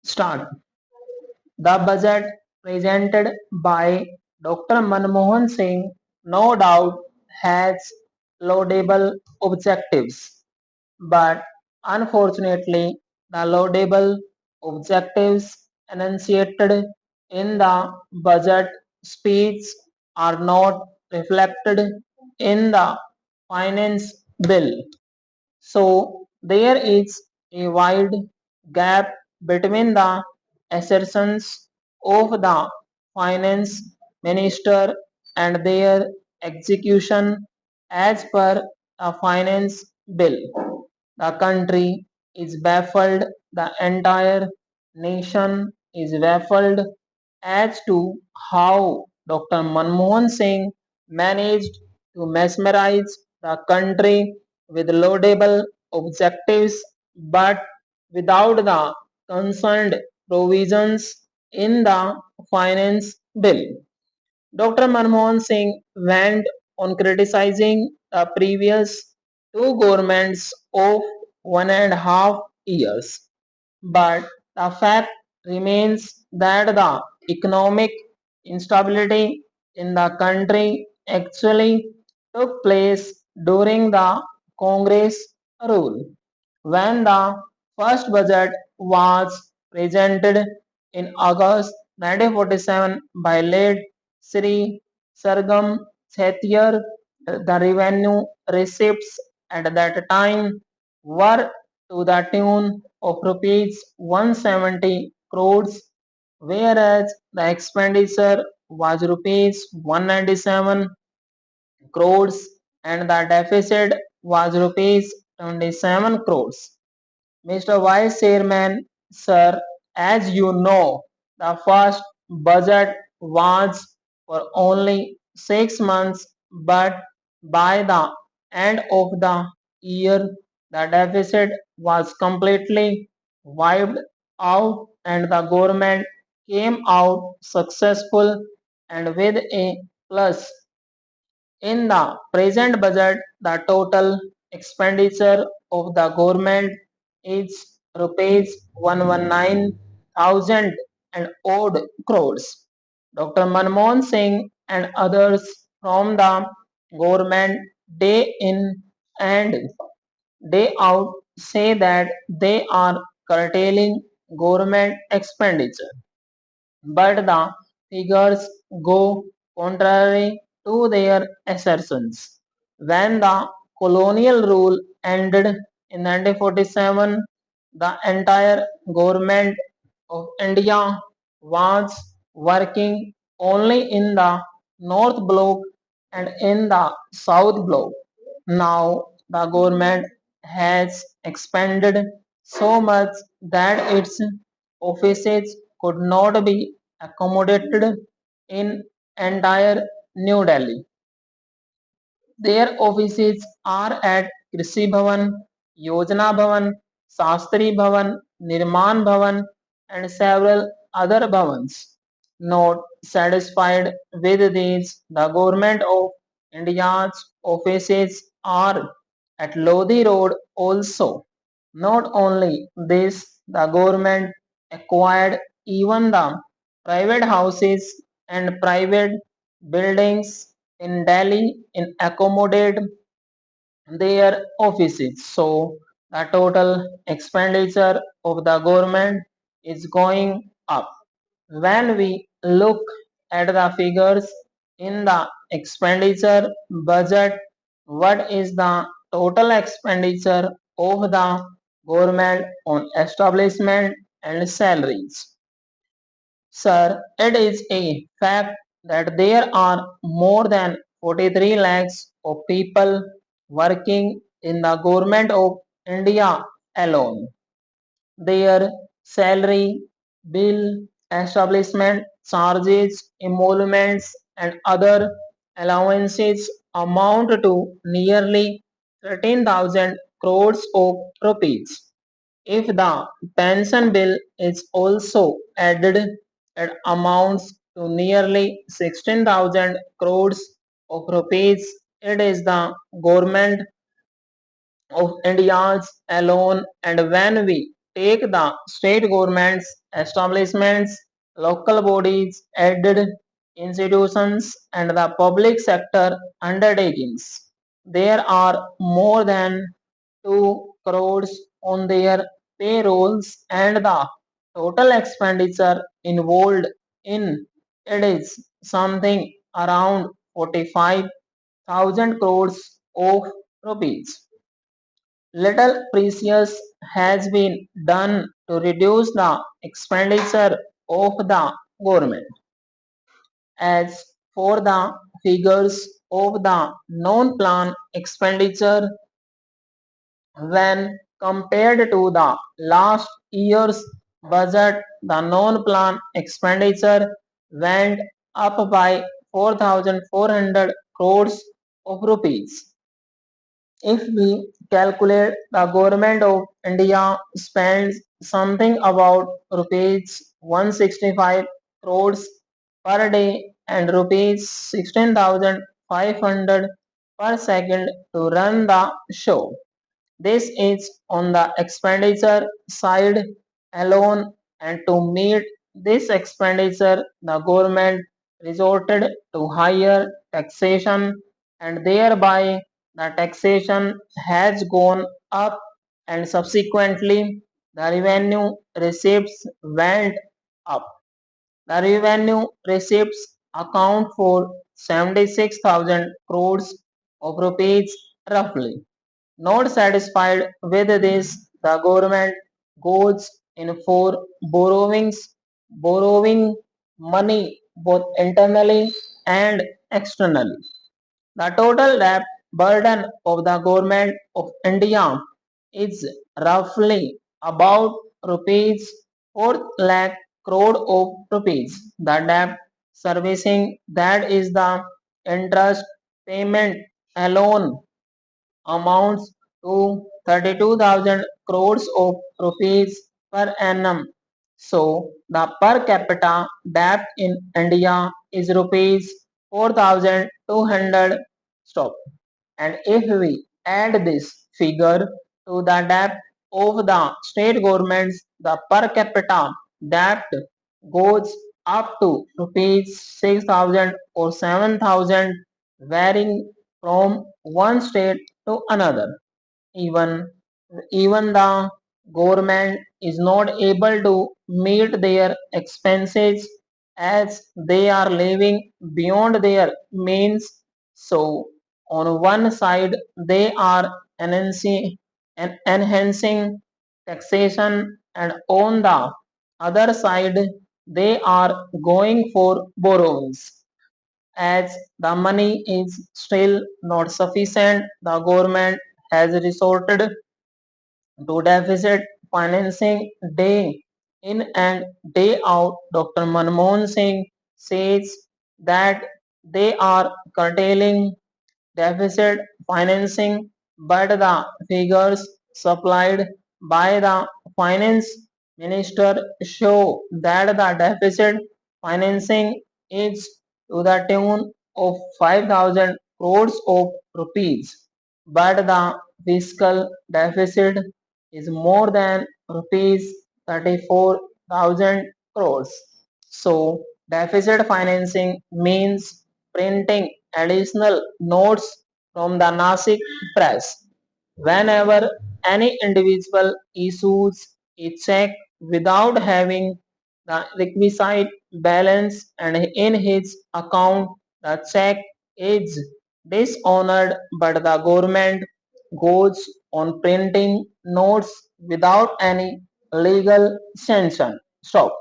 Start. The budget presented by Dr. Manmohan Singh no doubt has laudable objectives, but unfortunately, the laudable objectives enunciated in the budget speech are not reflected in the finance bill. So there is a wide gap between the assertions of the finance minister and their execution as per the finance bill. The country is baffled, the entire nation is baffled as to how Dr. Manmohan Singh managed to mesmerize the country with laudable objectives but without the concerned provisions in the finance bill. Dr. Manmohan Singh went on criticizing the previous two governments of 1.5 years. But the fact remains that the economic instability in the country actually took place during the Congress rule. When the first budget was presented in August 1947 by late Sri Sargam Chettiar, the revenue receipts at that time were to the tune of rupees 170 crores, whereas the expenditure was rupees 197 crores and the deficit was rupees 27 crores. Mr. Vice Chairman, sir, as you know, the first budget was for only 6 months, but by the end of the year, the deficit was completely wiped out and the government came out successful and with a plus. In the present budget, the total expenditure of the government is rupees 119,000 and odd crores. Dr. Manmohan Singh and others from the government day in and day out say that they are curtailing government expenditure, but the figures go contrary to their assertions. When the colonial rule ended in 1947, the entire government of India was working only in the North Bloc and in the South Bloc. Now the government has expanded so much that its offices could not be accommodated in entire New Delhi. Their offices are at Krishi Bhavan, Yojana Bhavan, Shastri Bhavan, Nirman Bhavan, and several other bhavans. Not satisfied with these, the government of India's offices are at Lodi Road also. Not only this, the government acquired even the private houses and private buildings in Delhi in accommodate their offices. So the total expenditure of the government is going up. When we look at the figures in the expenditure budget, what is the total expenditure of the government on establishment and salaries? Sir, it is a fact that there are more than 43 lakhs of people working in the government of India alone. Their salary, bill, establishment charges, emoluments, and other allowances amount to nearly 13,000 crores of rupees. If the pension bill is also added, it amounts to nearly 16,000 crores of rupees. It is the government of India's alone, and when we take the state governments, establishments, local bodies, aided institutions, and the public sector undertakings. There are more than 2 crores on their payrolls, and the total expenditure involved in it is something around 45,000 crores of rupees. Little precious has been done to reduce the expenditure of the government. As for the figures of the non-plan expenditure, when compared to the last year's budget, the non-plan expenditure went up by 4,400 crores of rupees. If we calculate the government of India spends something about rupees 165 crores per day and rupees 16,500 per second to run the show. This is on the expenditure side alone, and to meet this expenditure, the government resorted to higher taxation, and thereby the taxation has gone up, and subsequently the revenue receipts went up. The revenue receipts account for 76,000 crores of rupees roughly. Not satisfied with this, the government goes in for borrowing money both internally and externally. The total debt burden of the government of India is roughly about rupees 4 lakh crore of rupees. The debt servicing, that is the interest payment alone, amounts to 32,000 crores of rupees per annum. So the per capita debt in India is rupees 4,200. Stop. And if we add this figure to the debt of the state governments, the per capita debt goes up to rupees 6,000 or 7,000, varying from one state to another. Even even the government is not able to meet their expenses as they are living beyond their means. So on one side they are enhancing taxation, and on the other side they are going for borrowings. As the money is still not sufficient, the government has resorted to deficit financing day in and day out. Dr. Manmohan Singh says that they are curtailing deficit financing, but the figures supplied by the finance minister show that the deficit financing is to the tune of 5,000 crores of rupees, but the fiscal deficit is more than rupees 34,000 crores. So deficit financing means printing additional notes from the Nasik press. Whenever any individual issues a check without having the requisite balance and in his account, the check is dishonored, but the government goes on printing notes without any legal sanction. Stop.